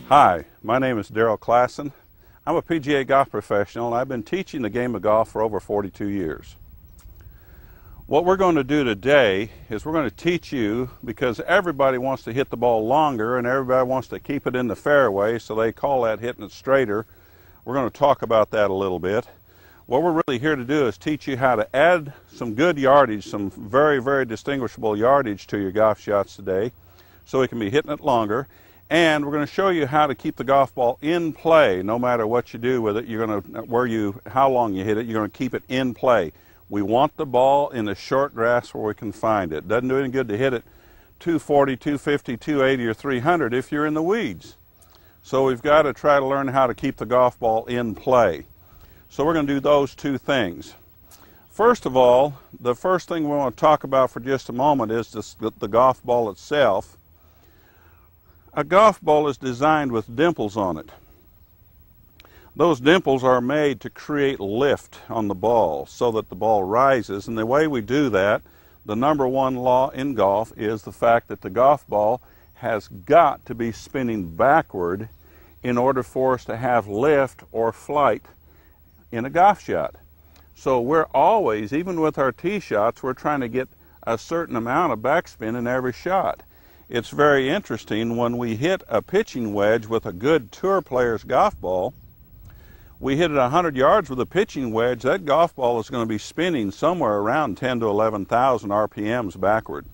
Hi, my name is Daryl Klassen. I'm a PGA golf professional and I've been teaching the game of golf for over 42 years. What we're going to do today is we're going to teach you, because everybody wants to hit the ball longer and everybody wants to keep it in the fairway, so they call that hitting it straighter. We're going to talk about that a little bit. What we're really here to do is teach you how to add some good yardage, some very, very distinguishable yardage to your golf shots today, so we can be hitting it longer. And we're going to show you how to keep the golf ball in play no matter what you do with it. You're going to, how long you hit it, you're going to keep it in play. We want the ball in the short grass where we can find it. Doesn't do any good to hit it 240, 250, 280, or 300 if you're in the weeds. So we've got to try to learn how to keep the golf ball in play. So we're going to do those two things. First of all, the first thing we want to talk about for just a moment is the golf ball itself. A golf ball is designed with dimples on it. Those dimples are made to create lift on the ball so that the ball rises, and the way we do that, the number one law in golf is the fact that the golf ball has got to be spinning backward in order for us to have lift or flight in a golf shot. So we're always, even with our tee shots, we're trying to get a certain amount of backspin in every shot. It's very interesting when we hit a pitching wedge with a good tour player's golf ball. We hit it 100 yards with a pitching wedge, that golf ball is going to be spinning somewhere around 10 to 11,000 RPMs backward.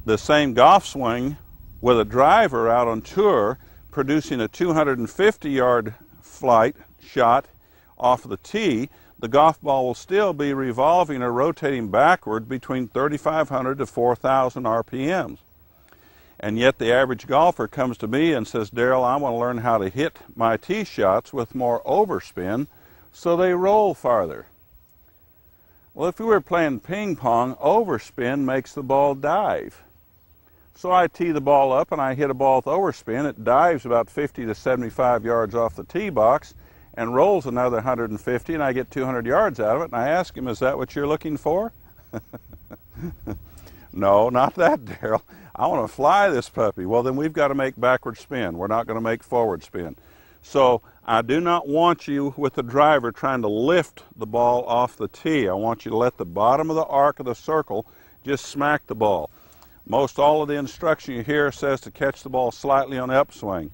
The same golf swing with a driver out on tour producing a 250-yard flight shot off the tee, the golf ball will still be revolving or rotating backward between 3,500 to 4,000 RPMs. And yet the average golfer comes to me and says, Daryl, I want to learn how to hit my tee shots with more overspin so they roll farther. Well, if we were playing ping pong, overspin makes the ball dive. So I tee the ball up and I hit a ball with overspin. It dives about 50 to 75 yards off the tee box and rolls another 150, and I get 200 yards out of it. And I ask him, is that what you're looking for? No, not that, Daryl. I want to fly this puppy. Well, then we've got to make backward spin. We're not going to make forward spin. So I do not want you with the driver trying to lift the ball off the tee. I want you to let the bottom of the arc of the circle just smack the ball. Most all of the instruction you hear says to catch the ball slightly on the upswing.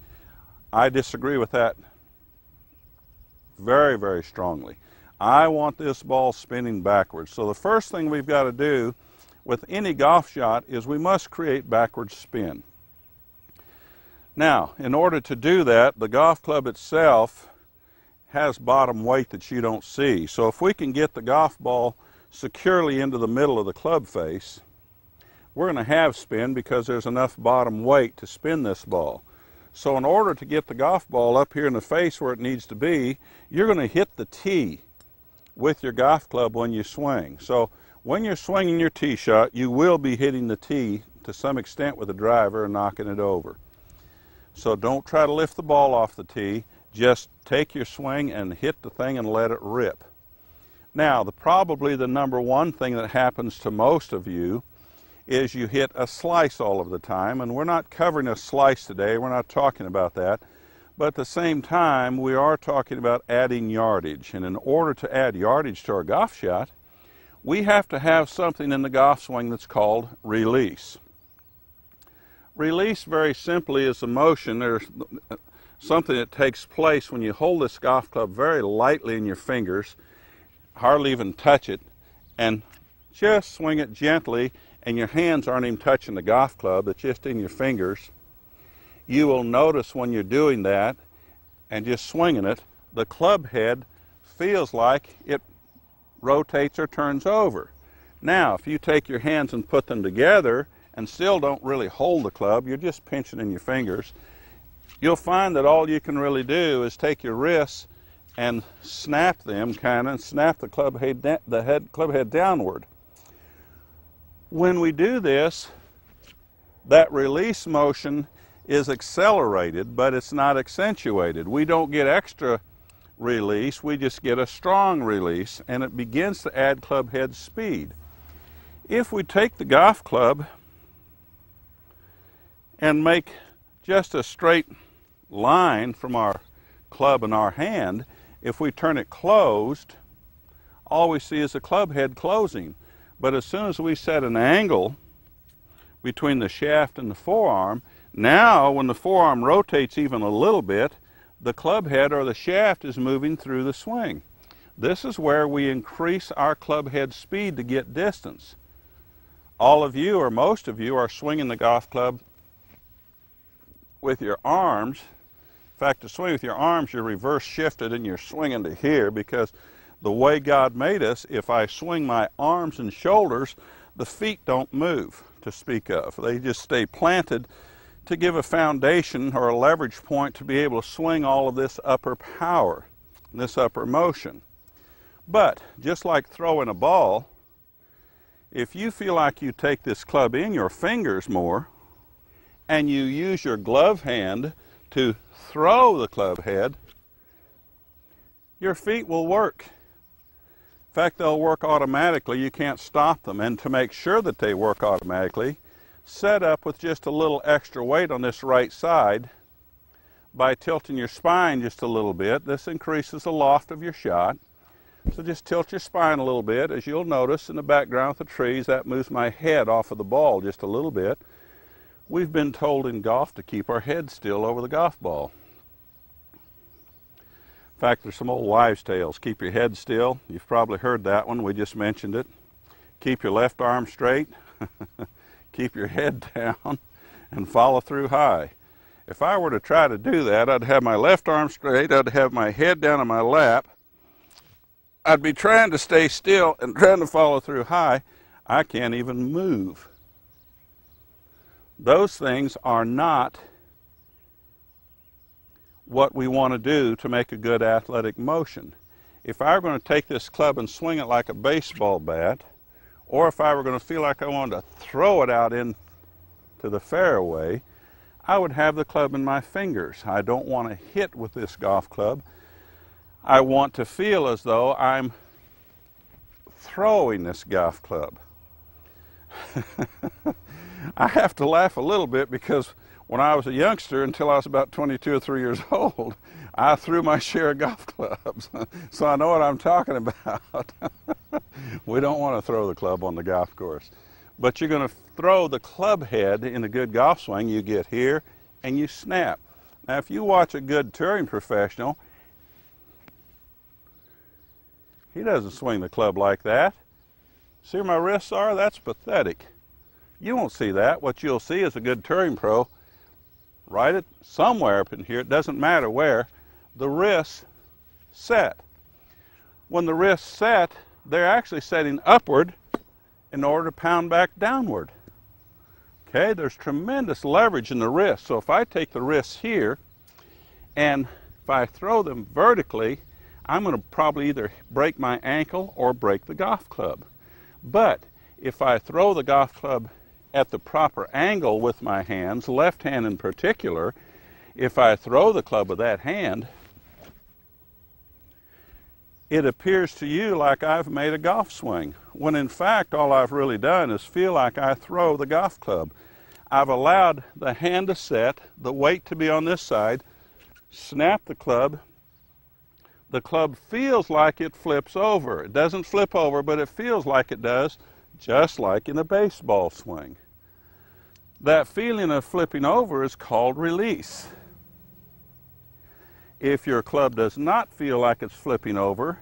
I disagree with that very, very strongly. I want this ball spinning backwards. So the first thing we've got to do with any golf shot is we must create backward spin. Now, in order to do that, the golf club itself has bottom weight that you don't see. So if we can get the golf ball securely into the middle of the club face, we're going to have spin because there's enough bottom weight to spin this ball. So in order to get the golf ball up here in the face where it needs to be, you're going to hit the tee with your golf club when you swing. So when you're swinging your tee shot, you will be hitting the tee to some extent with a driver and knocking it over. So don't try to lift the ball off the tee. Just take your swing and hit the thing and let it rip. Now, probably the number one thing that happens to most of you is you hit a slice all of the time, and we're not covering a slice today. We're not talking about that. But at the same time, we are talking about adding yardage. And in order to add yardage to our golf shot, we have to have something in the golf swing that's called release. Release, very simply, is a motion. There's something that takes place when you hold this golf club very lightly in your fingers, hardly even touch it, and just swing it gently, and your hands aren't even touching the golf club, it's just in your fingers. You will notice when you're doing that and just swinging it, the club head feels like it rotates or turns over. Now, if you take your hands and put them together and still don't really hold the club, you're just pinching in your fingers, you'll find that all you can really do is take your wrists and snap them and snap the club head downward. When we do this, that release motion is accelerated, but it's not accentuated. We don't get extra release, we just get a strong release, and it begins to add club head speed. If we take the golf club and make just a straight line from our club and our hand. If we turn it closed, all we see is the club head closing. But as soon as we set an angle between the shaft and the forearm, now when the forearm rotates even a little bit, the club head or the shaft is moving through the swing. This is where we increase our club head speed to get distance. All of you, or most of you, are swinging the golf club with your arms. In fact, to swing with your arms, you're reverse shifted and you're swinging to here, because the way God made us, if I swing my arms and shoulders, the feet don't move to speak of. They just stay planted to give a foundation or a leverage point to be able to swing all of this upper power, this upper motion. But just like throwing a ball, if you feel like you take this club in your fingers more and you use your glove hand to throw the club head, your feet will work. In fact, they'll work automatically. You can't stop them. And to make sure that they work automatically, set up with just a little extra weight on this right side by tilting your spine just a little bit. This increases the loft of your shot. So just tilt your spine a little bit. As you'll notice in the background with the trees, that moves my head off of the ball just a little bit. We've been told in golf to keep our head still over the golf ball. In fact, there's some old wives' tales. Keep your head still. You've probably heard that one. We just mentioned it. Keep your left arm straight. Keep your head down and follow through high. If I were to try to do that, I'd have my left arm straight. I'd have my head down in my lap. I'd be trying to stay still and trying to follow through high. I can't even move. Those things are not what we want to do to make a good athletic motion. If I were going to take this club and swing it like a baseball bat, or if I were going to feel like I wanted to throw it out into the fairway, I would have the club in my fingers. I don't want to hit with this golf club. I want to feel as though I'm throwing this golf club. I have to laugh a little bit because when I was a youngster, until I was about 22 or 3 years old, I threw my share of golf clubs. So I know what I'm talking about. We don't want to throw the club on the golf course. But you're going to throw the club head in a good golf swing. You get here and you snap. Now, if you watch a good touring professional, he doesn't swing the club like that. See where my wrists are? That's pathetic. You won't see that. What you'll see is a good touring pro right at somewhere up in here, it doesn't matter where, the wrists set. When the wrists set, they're actually setting upward in order to pound back downward. Okay, there's tremendous leverage in the wrist. So if I take the wrists here and if I throw them vertically, I'm going to probably either break my ankle or break the golf club. But if I throw the golf club at the proper angle with my hands, left hand in particular, if I throw the club with that hand, it appears to you like I've made a golf swing, when in fact all I've really done is feel like I throw the golf club. I've allowed the hand to set, the weight to be on this side, snap the club. The club feels like it flips over. It doesn't flip over, but it feels like it does, just like in a baseball swing. That feeling of flipping over is called release. If your club does not feel like it's flipping over,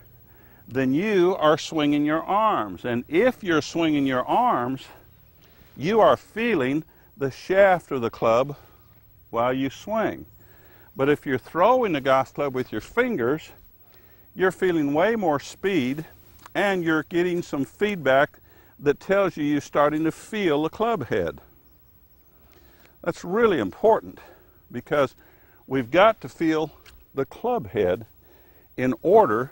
then you are swinging your arms. And if you're swinging your arms, you are feeling the shaft of the club while you swing. But if you're throwing the golf club with your fingers, you're feeling way more speed and you're getting some feedback that tells you you're starting to feel the club head. That's really important because we've got to feel the club head in order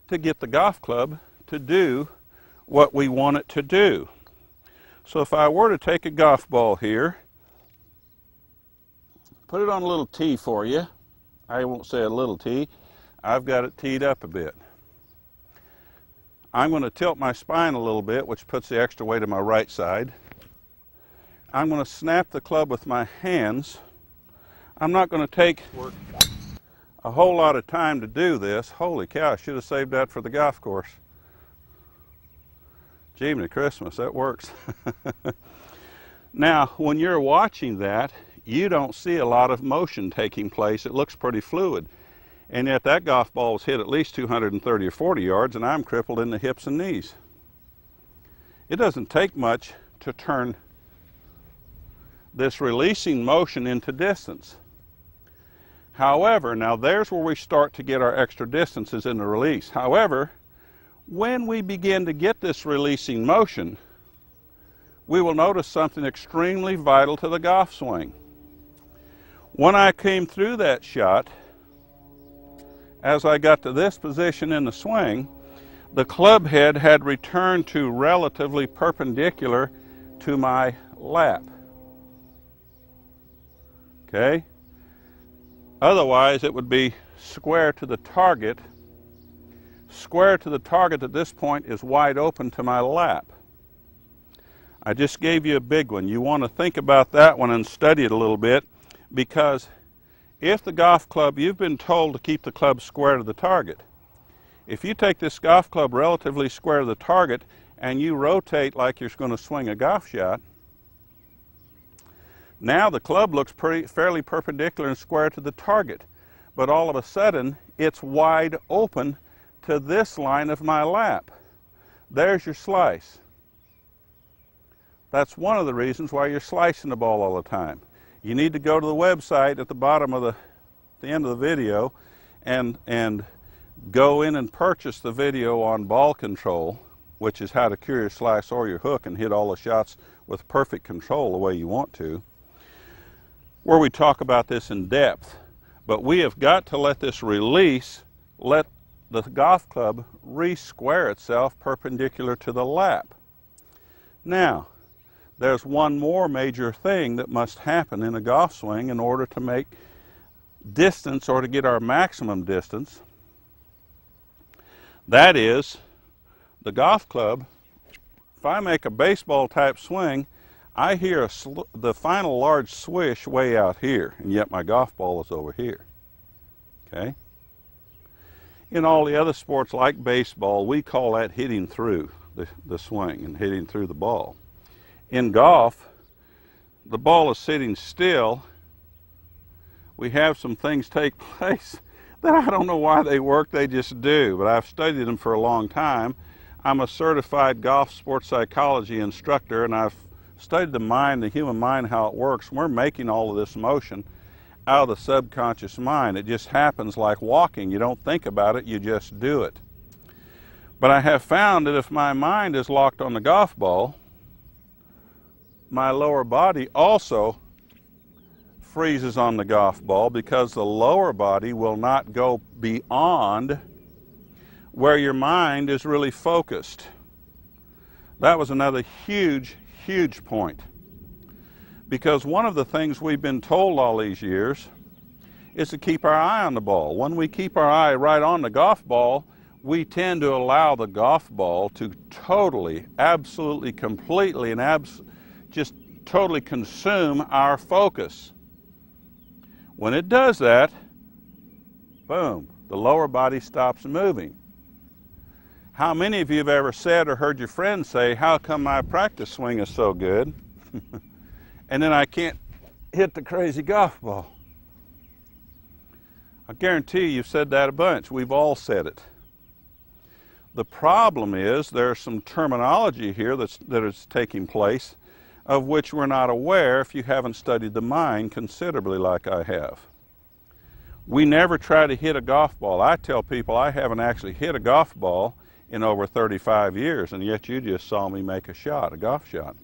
to get the golf club to do what we want it to do. So if I were to take a golf ball here, put it on a little tee for you. I won't say a little tee. I've got it teed up a bit. I'm going to tilt my spine a little bit, which puts the extra weight on my right side. I'm going to snap the club with my hands I'm not going to take a whole lot of time to do this. Holy cow, I should have saved that for the golf course. Jiminy Christmas, that works. Now, when you're watching that, you don't see a lot of motion taking place. It looks pretty fluid. And yet that golf ball was hit at least 230 or 40 yards, and I'm crippled in the hips and knees. It doesn't take much to turn this releasing motion into distance. However, now there's where we start to get our extra distances in the release. However, when we begin to get this releasing motion, we will notice something extremely vital to the golf swing. When I came through that shot, as I got to this position in the swing, the club head had returned to relatively perpendicular to my lap. Okay? Otherwise, it would be square to the target. Square to the target at this point is wide open to my lap. I just gave you a big one. You want to think about that one and study it a little bit, because if the golf club, you've been told to keep the club square to the target. If you take this golf club relatively square to the target and you rotate like you're going to swing a golf shot, now the club looks fairly perpendicular and square to the target, but all of a sudden it's wide open to this line of my lap. There's your slice. That's one of the reasons why you're slicing the ball all the time. You need to go to the website at the bottom of the end of the video and go in and purchase the video on ball control, which is how to cure your slice or your hook and hit all the shots with perfect control the way you want to, where we talk about this in depth. But we have got to let this release, let the golf club re-square itself perpendicular to the lap. Now, there's one more major thing that must happen in a golf swing in order to make distance or to get our maximum distance. That is, the golf club, if I make a baseball type swing, I hear the final large swish way out here, and yet my golf ball is over here. Okay? In all the other sports like baseball, we call that hitting through the swing and hitting through the ball. In golf, the ball is sitting still. We have some things take place that I don't know why they work, they just do, but I've studied them for a long time. I'm a certified golf sports psychology instructor, and I've studied the mind, the human mind, how it works. We're making all of this motion out of the subconscious mind. It just happens like walking. You don't think about it, you just do it. But I have found that if my mind is locked on the golf ball, my lower body also freezes on the golf ball, because the lower body will not go beyond where your mind is really focused. That was another huge point. Because one of the things we've been told all these years is to keep our eye on the ball. When we keep our eye right on the golf ball, we tend to allow the golf ball to totally, absolutely, completely, and just totally consume our focus. When it does that, boom, the lower body stops moving. How many of you have ever said or heard your friends say, "How come my practice swing is so good and then I can't hit the crazy golf ball?" I guarantee you've said that a bunch. We've all said it. The problem is there's some terminology here that is taking place of which we're not aware if you haven't studied the mind considerably like I have. We never try to hit a golf ball. I tell people I haven't actually hit a golf ball in over 35 years, and yet you just saw me make a shot, a golf shot.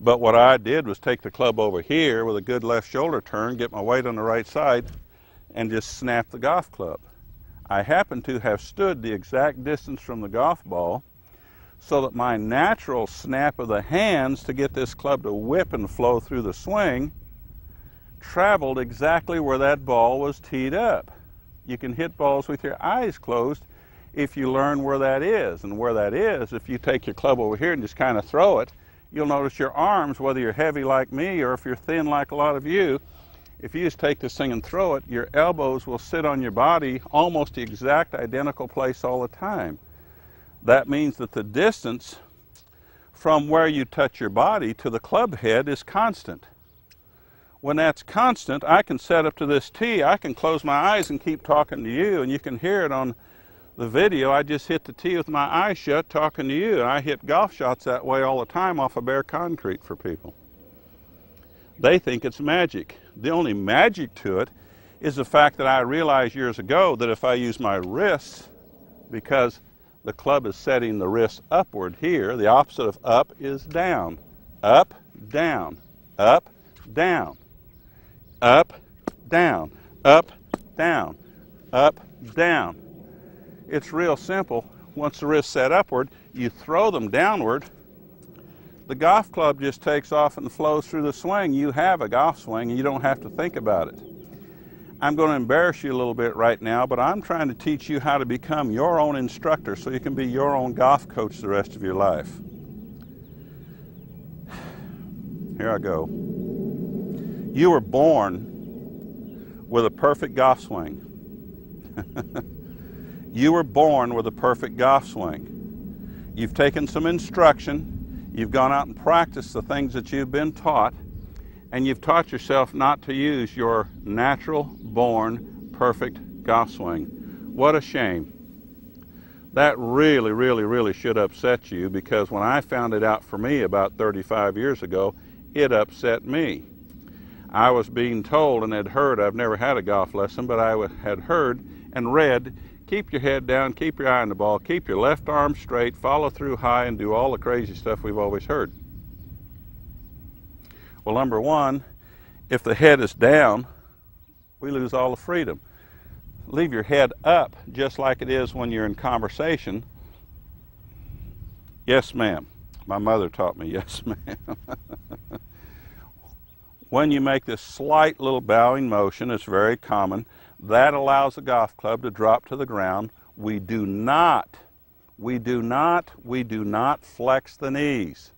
But what I did was take the club over here with a good left shoulder turn, get my weight on the right side, and just snap the golf club. I happen to have stood the exact distance from the golf ball so that my natural snap of the hands to get this club to whip and flow through the swing traveled exactly where that ball was teed up. You can hit balls with your eyes closed if you learn where that is. And where that is, if you take your club over here and just kind of throw it, you'll notice your arms, whether you're heavy like me or if you're thin like a lot of you, If you just take this thing and throw it, your elbows will sit on your body almost the exact identical place all the time. That means that the distance from where you touch your body to the club head is constant. When that's constant, I can set up to this tee, I can close my eyes and keep talking to you, and you can hear it on the video. I just hit the tee with my eyes shut talking to you. I hit golf shots that way all the time off of bare concrete for people. They think it's magic. The only magic to it is the fact that I realized years ago that if I use my wrists, because the club is setting the wrist upward here, the opposite of up is down. Up, down, up, down, up, down, up, down, up, down. It's real simple. Once the wrist's set upward, you throw them downward. The golf club just takes off and flows through the swing. You have a golf swing and you don't have to think about it. I'm going to embarrass you a little bit right now, but I'm trying to teach you how to become your own instructor so you can be your own golf coach the rest of your life. Here I go. You were born with a perfect golf swing. You were born with a perfect golf swing. You've taken some instruction, you've gone out and practiced the things that you've been taught, and you've taught yourself not to use your natural born perfect golf swing. What a shame. That really should upset you, because when I found it out for me about 35 years ago, it upset me. I was being told and had heard, I've never had a golf lesson, but I had heard and read, keep your head down, keep your eye on the ball, keep your left arm straight, follow through high, and do all the crazy stuff we've always heard. Well, number one, if the head is down, we lose all the freedom. Leave your head up just like it is when you're in conversation. Yes, ma'am. My mother taught me, yes, ma'am. When you make this slight little bowing motion, it's very common. That allows the golf club to drop to the ground. We do not flex the knees.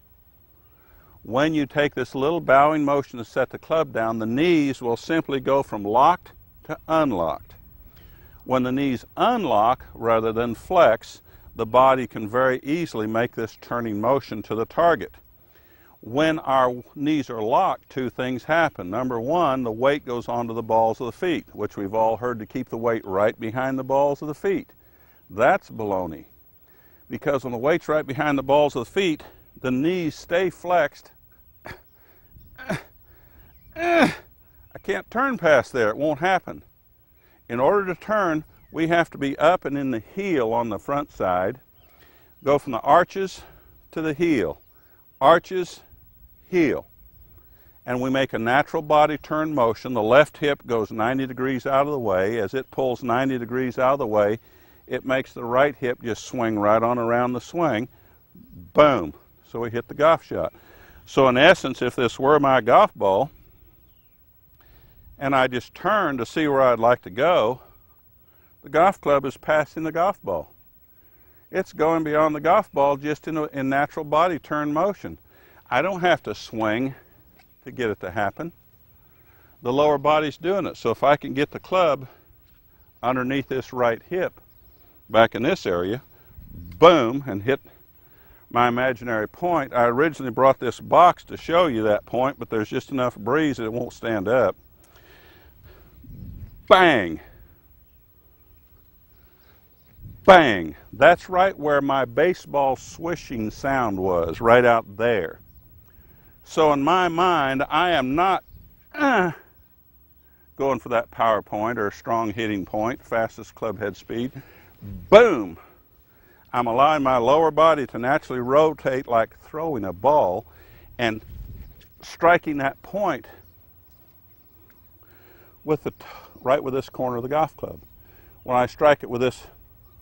When you take this little bowing motion to set the club down, the knees will simply go from locked to unlocked. When the knees unlock rather than flex, the body can very easily make this turning motion to the target. When our knees are locked, two things happen. Number one, the weight goes onto the balls of the feet, which we've all heard to keep the weight right behind the balls of the feet. That's baloney. Because when the weight's right behind the balls of the feet, the knees stay flexed. I can't turn past there. It won't happen. In order to turn, we have to be up and in the heel on the front side. Go from the arches to the heel. Arches, heel. And we make a natural body turn motion. The left hip goes 90 degrees out of the way. As it pulls 90 degrees out of the way, it makes the right hip just swing right on around the swing. Boom. So we hit the golf shot. So in essence, if this were my golf ball, and I just turn to see where I'd like to go, the golf club is passing the golf ball. It's going beyond the golf ball just in natural body turn motion. I don't have to swing to get it to happen. The lower body's doing it. So if I can get the club underneath this right hip, back in this area, boom, and hit my imaginary point. I originally brought this box to show you that point, but there's just enough breeze that it won't stand up. Bang! Bang! That's right where my baseball swishing sound was, right out there. So in my mind, I am not going for that power point or strong hitting point, fastest club head speed. Boom! I'm allowing my lower body to naturally rotate like throwing a ball and striking that point with right with this corner of the golf club. When I strike it with this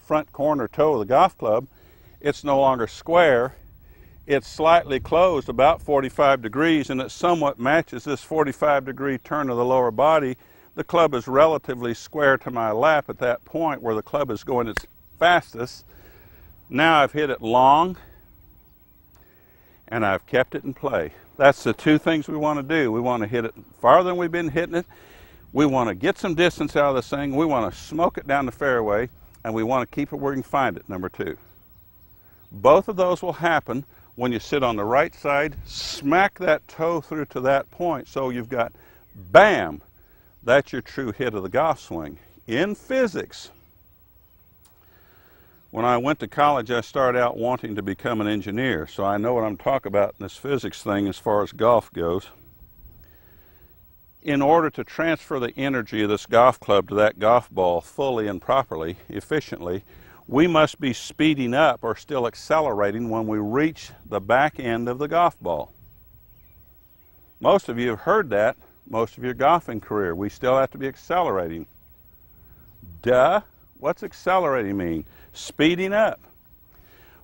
front corner toe of the golf club, it's no longer square. It's slightly closed, about 45 degrees, and it somewhat matches this 45-degree turn of the lower body. The club is relatively square to my lap at that point where the club is going its fastest. Now I've hit it long, and I've kept it in play. That's the two things we want to do. We want to hit it farther than we've been hitting it, We want to get some distance out of this thing. We want to smoke it down the fairway, and we want to keep it where we can find it, number two. Both of those will happen when you sit on the right side, smack that toe through to that point, so you've got, bam, that's your true hit of the golf swing. In physics, when I went to college, I started out wanting to become an engineer, so I know what I'm talking about in this physics thing as far as golf goes. In order to transfer the energy of this golf club to that golf ball fully and properly, efficiently, we must be speeding up or still accelerating when we reach the back end of the golf ball. Most of you have heard that most of your golfing career. We still have to be accelerating. Duh. What's accelerating mean? Speeding up.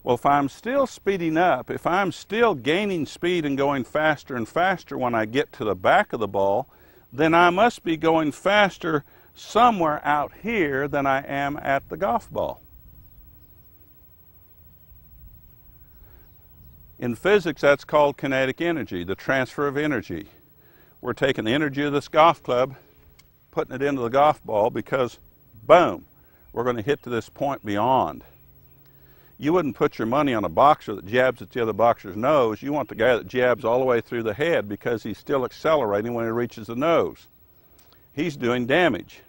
Well, if I'm still speeding up, if I'm still gaining speed and going faster and faster when I get to the back of the ball, then I must be going faster somewhere out here than I am at the golf ball. In physics, that's called kinetic energy, the transfer of energy. We're taking the energy of this golf club, putting it into the golf ball because, boom, we're going to hit to this point beyond. You wouldn't put your money on a boxer that jabs at the other boxer's nose. You want the guy that jabs all the way through the head because he's still accelerating when he reaches the nose. He's doing damage.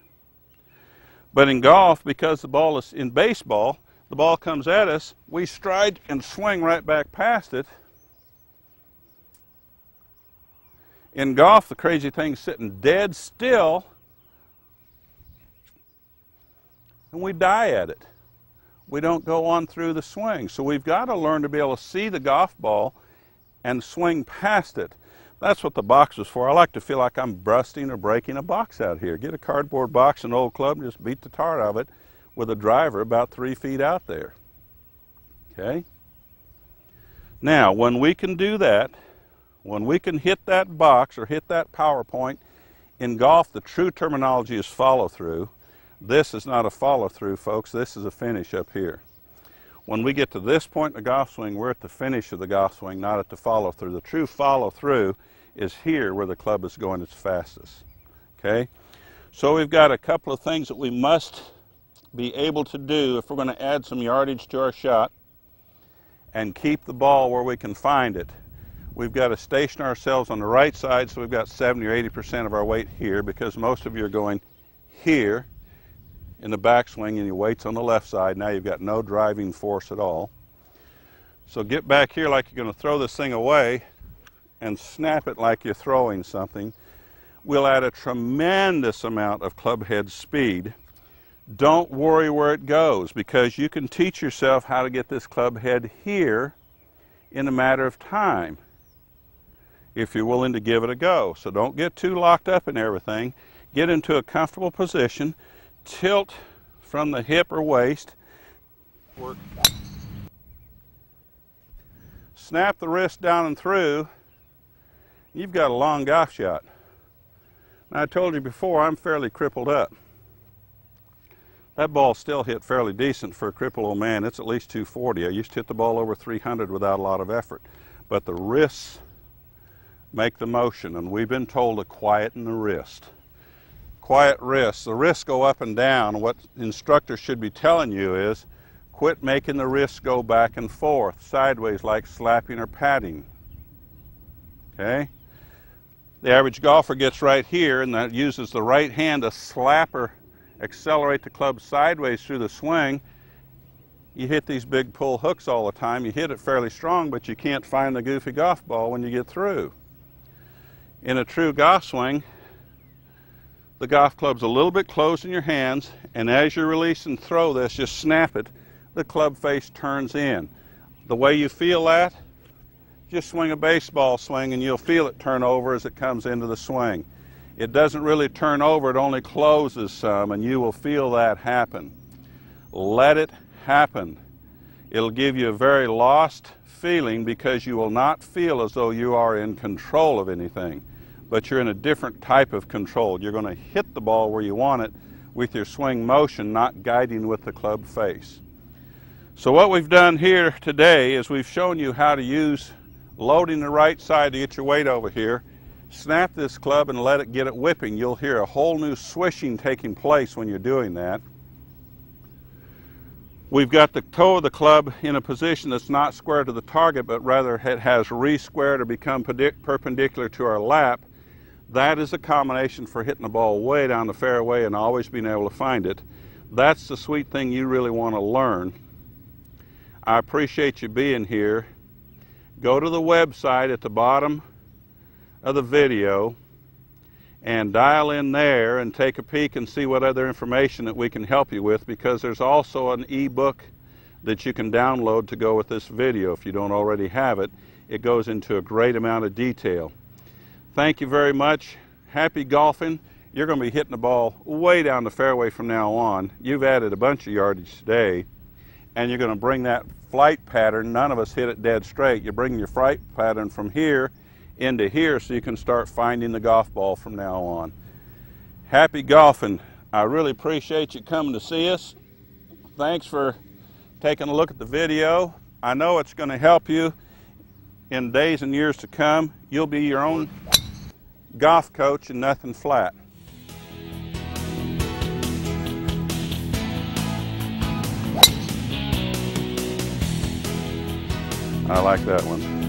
But in golf, because the ball is in baseball, the ball comes at us, we stride and swing right back past it. In golf, the crazy thing's sitting dead still, and we die at it. We don't go on through the swing. So we've got to learn to be able to see the golf ball and swing past it. That's what the box is for. I like to feel like I'm busting or breaking a box out here. Get a cardboard box, an old club, and just beat the tar out of it with a driver about 3 feet out there. Okay? Now, when we can do that, when we can hit that box or hit that power point, in golf, the true terminology is follow-through. This is not a follow-through, folks. This is a finish up here. When we get to this point in the golf swing, we're at the finish of the golf swing, not at the follow-through. The true follow-through is here where the club is going its fastest. Okay? So we've got a couple of things that we must be able to do if we're going to add some yardage to our shot and keep the ball where we can find it. We've got to station ourselves on the right side, so we've got 70 or 80% of our weight here, because most of you are going here in the backswing and your weight's on the left side. Now you've got no driving force at all. So get back here like you're going to throw this thing away and snap it like you're throwing something. We'll add a tremendous amount of club head speed. Don't worry where it goes, because you can teach yourself how to get this club head here in a matter of time if you're willing to give it a go. So don't get too locked up in everything. Get into a comfortable position, tilt from the hip or waist, work. Snap the wrist down and through. You've got a long golf shot. Now, I told you before, I'm fairly crippled up. That ball still hit fairly decent for a crippled old man. It's at least 240. I used to hit the ball over 300 without a lot of effort. But the wrists make the motion, and we've been told to quieten the wrist. Quiet wrists. The wrists go up and down. What instructors should be telling you is quit making the wrists go back and forth, sideways, like slapping or patting. Okay? The average golfer gets right here, and that uses the right hand to slap or accelerate the club sideways through the swing. You hit these big pull hooks all the time. You hit it fairly strong, but you can't find the goofy golf ball when you get through. In a true golf swing, the golf club's a little bit closed in your hands, and as you release and throw this, just snap it, the club face turns in. The way you feel that, just swing a baseball swing and you'll feel it turn over as it comes into the swing. It doesn't really turn over, it only closes some, and you will feel that happen. Let it happen. It'll give you a very lost feeling, because you will not feel as though you are in control of anything, but you're in a different type of control. You're going to hit the ball where you want it with your swing motion, not guiding with the club face. So what we've done here today is we've shown you how to use loading the right side to get your weight over here, Snap this club and let it get it whipping. You'll hear a whole new swishing taking place when you're doing that. We've got the toe of the club in a position that's not square to the target, but rather it has re-squared or become perpendicular to our lap. That is a combination for hitting the ball way down the fairway and always being able to find it. That's the sweet thing you really want to learn. I appreciate you being here. Go to the website at the bottom of the video and dial in there and take a peek and see what other information that we can help you with, because there's also an ebook that you can download to go with this video if you don't already have it. It goes into a great amount of detail. Thank you very much. Happy golfing. You're going to be hitting the ball way down the fairway from now on. You've added a bunch of yardage today, and you're going to bring that flight pattern. None of us hit it dead straight. You're bringing your flight pattern from here into here so you can start finding the golf ball from now on. Happy golfing. I really appreciate you coming to see us. Thanks for taking a look at the video. I know it's going to help you in days and years to come. You'll be your own golf coach and nothing flat. I like that one.